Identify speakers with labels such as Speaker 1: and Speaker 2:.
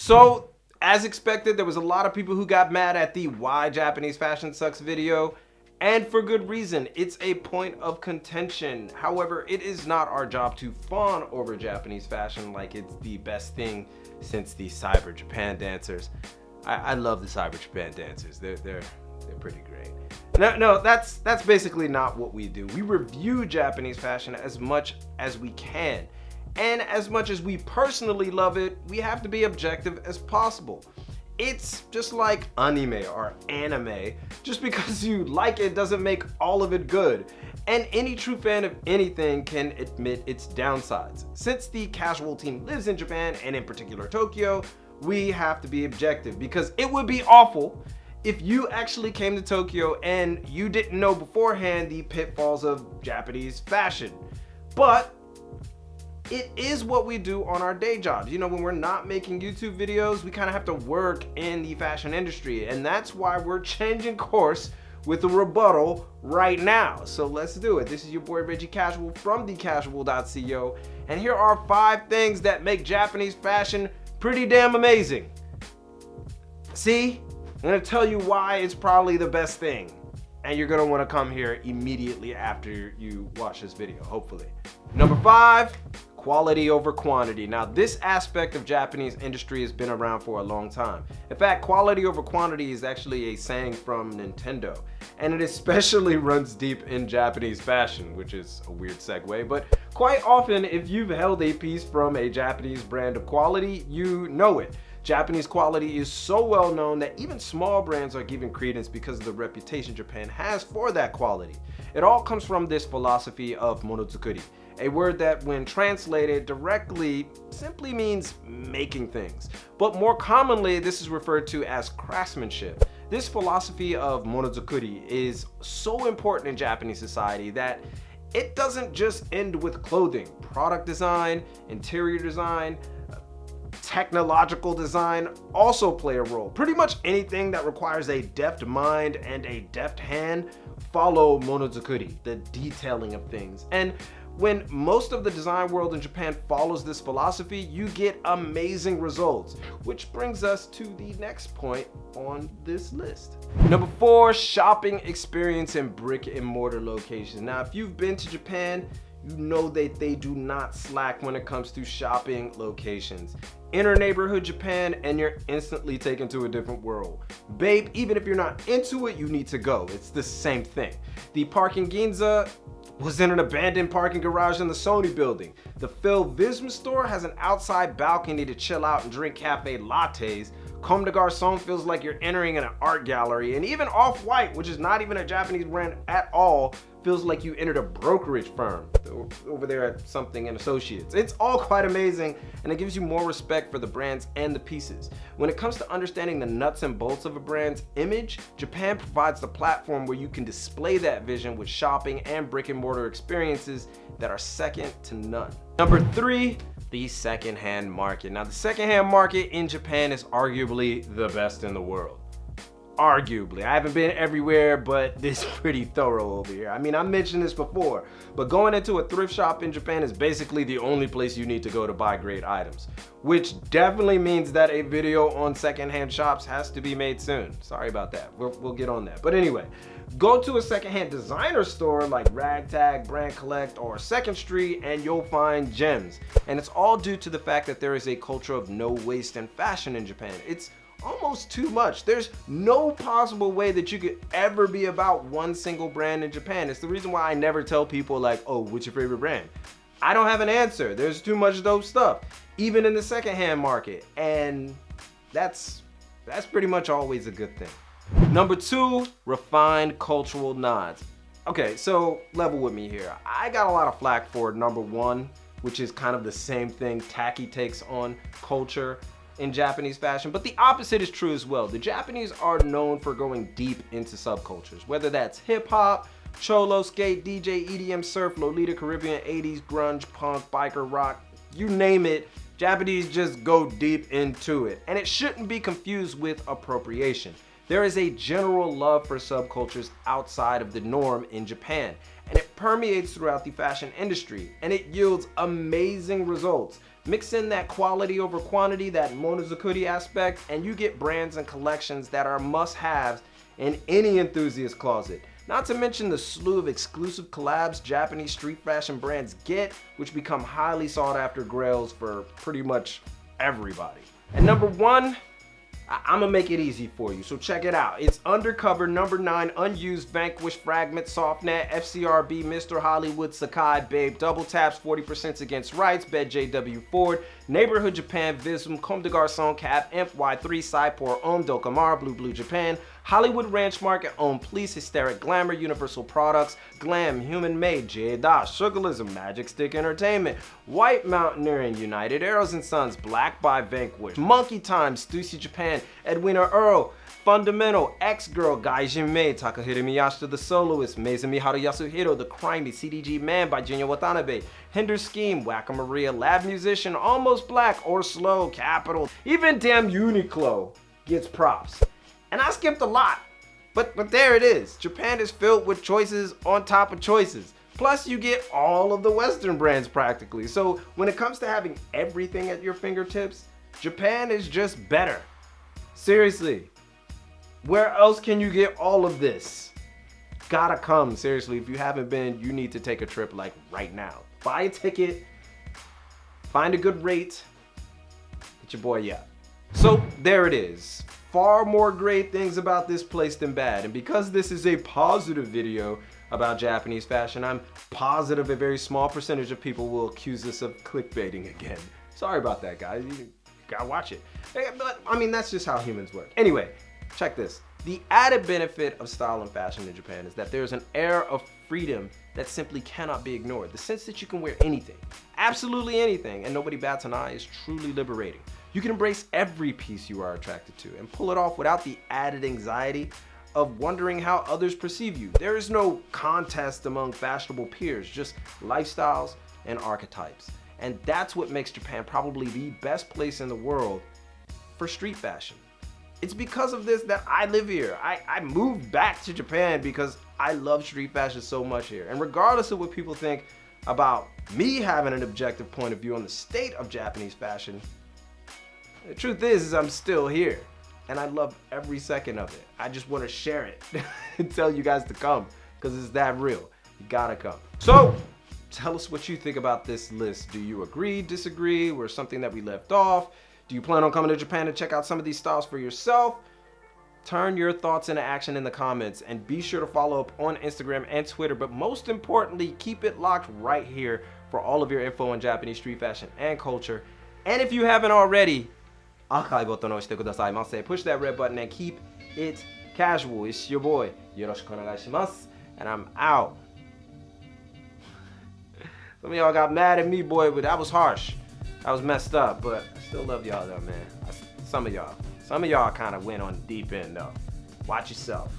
Speaker 1: So, as expected, there was a lot of people who got mad at the Why Japanese Fashion Sucks video, and for good reason. It's a point of contention. However, it is not our job to fawn over Japanese fashion like it's the best thing since the Cyber Japan dancers. I love the Cyber Japan dancers. They're pretty great. No, that's basically not what we do. We review Japanese fashion as much as we can. And as much as we personally love it, we have to be objective as possible. It's just like anime or anime. Just because you like it doesn't make all of it good. And any true fan of anything can admit its downsides. Since the casual team lives in Japan, and in particular Tokyo, we have to be objective, because it would be awful if you actually came to Tokyo and you didn't know beforehand the pitfalls of Japanese fashion. But it is what we do on our day jobs. You know, when we're not making YouTube videos, we kind of have to work in the fashion industry, and that's why we're changing course with a rebuttal right now. So let's do it. This is your boy Reggie Casual from thecasual.co, and here are 5 things that make Japanese fashion pretty damn amazing. See, I'm gonna tell you why it's probably the best thing, and you're gonna wanna come here immediately after you watch this video, hopefully. Number 5, quality over quantity. Now, this aspect of Japanese industry has been around for a long time. In fact, quality over quantity is actually a saying from Nintendo, and it especially runs deep in Japanese fashion, which is a weird segue, but quite often, if you've held a piece from a Japanese brand of quality, you know it. Japanese quality is so well known that even small brands are giving credence because of the reputation Japan has for that quality. It all comes from this philosophy of monozukuri, a word that when translated directly simply means making things. But more commonly, this is referred to as craftsmanship. This philosophy of monozukuri is so important in Japanese society that it doesn't just end with clothing. Product design, interior design, technological design also play a role. Pretty much anything that requires a deft mind and a deft hand follow monozukuri, the detailing of things. And when most of the design world in Japan follows this philosophy, you get amazing results, which brings us to the next point on this list. Number 4, shopping experience in brick and mortar locations. Now, if you've been to Japan, you know that they do not slack when it comes to shopping locations. Enter neighborhood Japan and you're instantly taken to a different world. Babe, even if you're not into it, you need to go. It's the same thing. The park in Ginza was in an abandoned parking garage in the Sony building. The Phil Visma store has an outside balcony to chill out and drink cafe lattes. Comme des Garçons feels like you're entering an art gallery, and even Off-White, which is not even a Japanese brand at all, feels like you entered a brokerage firm over there at Something and Associates. It's all quite amazing, and it gives you more respect for the brands and the pieces. When it comes to understanding the nuts and bolts of a brand's image, Japan provides the platform where you can display that vision with shopping and brick and mortar experiences that are second to none. Number 3, the secondhand market. Now, the secondhand market in Japan is arguably the best in the world. Arguably. I haven't been everywhere, but it's pretty thorough over here. I mean, I mentioned this before, but going into a thrift shop in Japan is basically the only place you need to go to buy great items, which definitely means that a video on secondhand shops has to be made soon. Sorry about that. We'll get on that. But anyway, go to a secondhand designer store like Ragtag, Brand Collect, or Second Street, and you'll find gems. And it's all due to the fact that there is a culture of no waste in fashion in Japan. It's almost too much. There's no possible way that you could ever be about one single brand in Japan. It's the reason why I never tell people like, oh, what's your favorite brand? I don't have an answer. There's too much dope stuff, even in the secondhand market. And that's pretty much always a good thing. Number 2, refined cultural nods. Okay, so level with me here. I got a lot of flack for number 1, which is kind of the same thing, tacky takes on culture in Japanese fashion, but the opposite is true as well. The Japanese are known for going deep into subcultures, whether that's hip-hop, cholo, skate, DJ, EDM, surf, Lolita, Caribbean, 80s, grunge, punk, biker, rock, you name it, Japanese just go deep into it. And it shouldn't be confused with appropriation. There is a general love for subcultures outside of the norm in Japan, and it permeates throughout the fashion industry, and it yields amazing results. Mix in that quality over quantity, that monozukuri aspect, and you get brands and collections that are must-haves in any enthusiast closet. Not to mention the slew of exclusive collabs Japanese street fashion brands get, which become highly sought after grails for pretty much everybody. And number one, I'm gonna make it easy for you, so check it out. It's Undercover number 9 Unused Vanquish Fragment Softnet FCRB Mr. Hollywood Sakai Babe Double Taps 40% Against Rights Bed JW Ford Neighborhood Japan Vism Comme de Garçon Cap Imp Y3 Saipor Om Dokamar Blue Japan Hollywood Ranch Market Om Please Hysteric Glamour Universal Products Glam Human Made Jada Sugalism Magic Stick Entertainment White Mountaineering United Arrows and Sons Black by Vanquish Monkey Time Stussy Japan Edwina Earl Fundamental X-Girl Gaijin Mei Takahiro Miyashita the Soloist Meizumi Haru Yasuhiro The Crimey CDG Man by Jinya Watanabe Hinder Scheme Wacka Maria Lab Musician Almost Black or Slow Capital even damn Uniqlo gets props. And I skipped a lot, but there it is. Japan is filled with choices on top of choices. Plus you get all of the Western brands practically. So when it comes to having everything at your fingertips, Japan is just better. Seriously, where else can you get all of this? Gotta come, seriously. If you haven't been, you need to take a trip like right now. Buy a ticket, find a good rate, get your boy up. So there it is. Far more great things about this place than bad. And because this is a positive video about Japanese fashion, I'm positive a very small percentage of people will accuse us of clickbaiting again. Sorry about that, guys. You gotta watch it. But I mean, that's just how humans work. Anyway, check this. The added benefit of style and fashion in Japan is that there's an air of freedom that simply cannot be ignored. The sense that you can wear anything, absolutely anything, and nobody bats an eye is truly liberating. You can embrace every piece you are attracted to and pull it off without the added anxiety of wondering how others perceive you. There is no contest among fashionable peers, just lifestyles and archetypes. And that's what makes Japan probably the best place in the world for street fashion. It's because of this that I live here. I moved back to Japan because I love street fashion so much here. And regardless of what people think about me having an objective point of view on the state of Japanese fashion, the truth is I'm still here, and I love every second of it. I just want to share it and tell you guys to come, because it's that real. You gotta come. So, tell us what you think about this list. Do you agree, disagree, or something that we left off? Do you plan on coming to Japan to check out some of these styles for yourself? Turn your thoughts into action in the comments, and be sure to follow up on Instagram and Twitter, but most importantly, keep it locked right here for all of your info on Japanese street fashion and culture. And if you haven't already, push that red button and keep it casual. It's your boy, Yoroshiku onegaishimasu, and I'm out. Some of y'all got mad at me, boy, but that was harsh. That was messed up, but I still love y'all though, man. Some of y'all kind of went on the deep end though. Watch yourself.